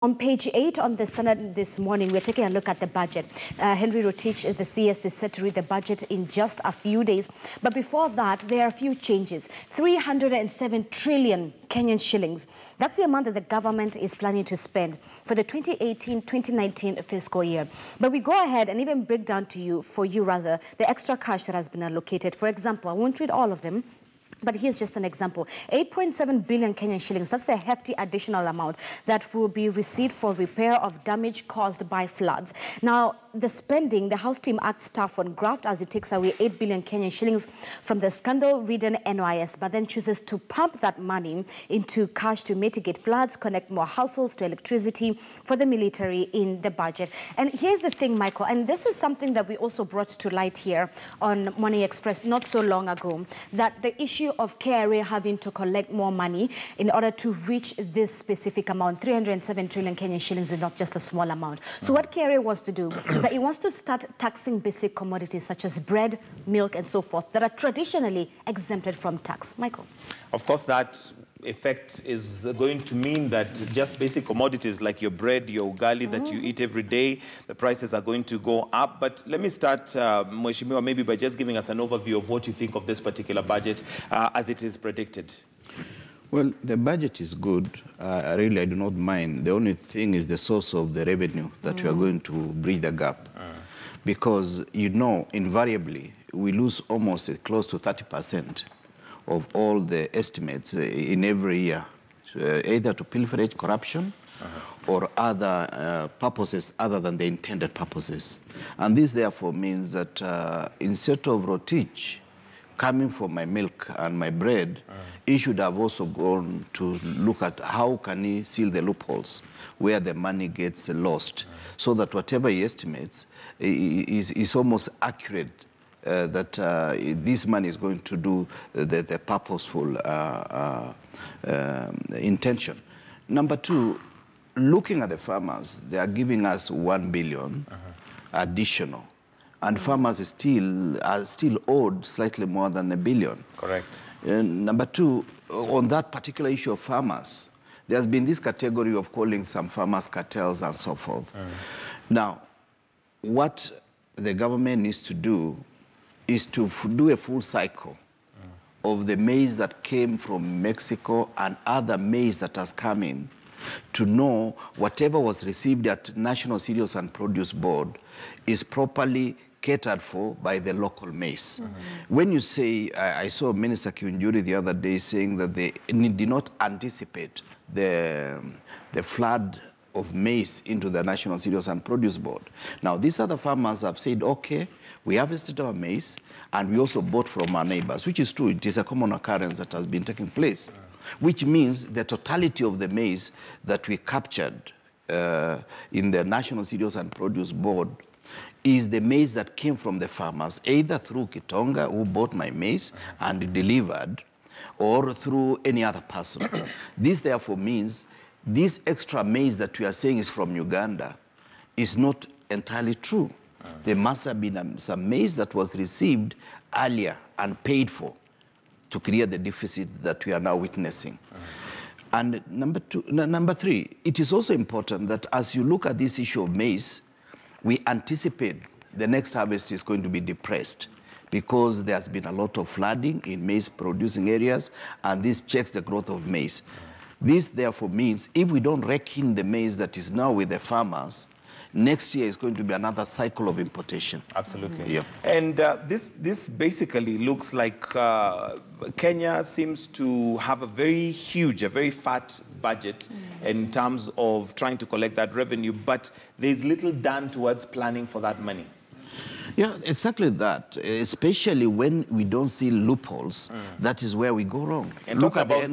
On page 8 on the Standard this morning, we're taking a look at the budget. Henry Rotich, the CS, is set to read the budget in just a few days. But before that, there are a few changes. 307 trillion Kenyan shillings. That's the amount that the government is planning to spend for the 2018-2019 fiscal year. But we go ahead and even break down to you, the extra cash that has been allocated. For example, I won't read all of them, but here's just an example. 8.7 billion Kenyan shillings. That's a hefty additional amount that will be received for repair of damage caused by floods. Now, the spending, the House team acts staff on graft as it takes away 8 billion Kenyan shillings from the scandal-ridden NYS, but then chooses to pump that money into cash to mitigate floods, connect more households to electricity for the military in the budget. And here's the thing, Michael, and this is something that we also brought to light here on Money Express not so long ago, that the issue of KRA having to collect more money in order to reach this specific amount, 307 trillion Kenyan shillings, is not just a small amount. So what KRA wants to do is that it wants to start taxing basic commodities such as bread, milk, and so forth that are traditionally exempted from tax. Michael. Of course, that effect is going to mean that just basic commodities like your bread, your ugali that you eat every day, the prices are going to go up. But let me start, Mheshimiwa, maybe by just giving us an overview of what you think of this particular budget as it is predicted. Well, the budget is good. Really, I do not mind. The only thing is the source of the revenue that we are going to bridge the gap. Because, you know, invariably, we lose almost close to 30% of all the estimates in every year, either to pilferage, corruption, or other purposes other than the intended purposes. And this, therefore, means that instead of Rotich coming for my milk and my bread, he should have also gone to look at how can he seal the loopholes where the money gets lost, so that whatever he estimates is almost accurate, that this money is going to do the purposeful intention. Number two, looking at the farmers, they are giving us 1 billion additional. And farmers are still owed slightly more than $1 billion. Correct. Number two, on that particular issue of farmers, there's been this category of calling some farmers cartels and so forth. Now, what the government needs to do is to do a full cycle of the maize that came from Mexico and other maize that has come in, to know whatever was received at National Cereals and Produce Board is properly catered for by the local maize. When you say, I saw Minister Kiunjuri the other day saying that they did not anticipate the flood of maize into the National Cereals and Produce Board. Now, these other farmers have said, okay, we harvested our maize and we also bought from our neighbors, which is true. It is a common occurrence that has been taking place, which means the totality of the maize that we captured in the National Cereals and Produce Board is the maize that came from the farmers, either through Kitonga, who bought my maize and delivered, or through any other person. This, therefore, means this extra maize that we are saying is from Uganda is not entirely true. There must have been some maize that was received earlier and paid for to create the deficit that we are now witnessing. And number three, it is also important that as you look at this issue of maize, we anticipate the next harvest is going to be depressed because there's been a lot of flooding in maize-producing areas, and this checks the growth of maize. This, therefore, means if we don't rake in the maize that is now with the farmers, next year is going to be another cycle of importation. Absolutely. Yeah. And this basically looks like Kenya seems to have a very huge, a very fat budget in terms of trying to collect that revenue, but there's little done towards planning for that money. Yeah, exactly that. Especially when we don't see loopholes, that is where we go wrong. And Look talk at the about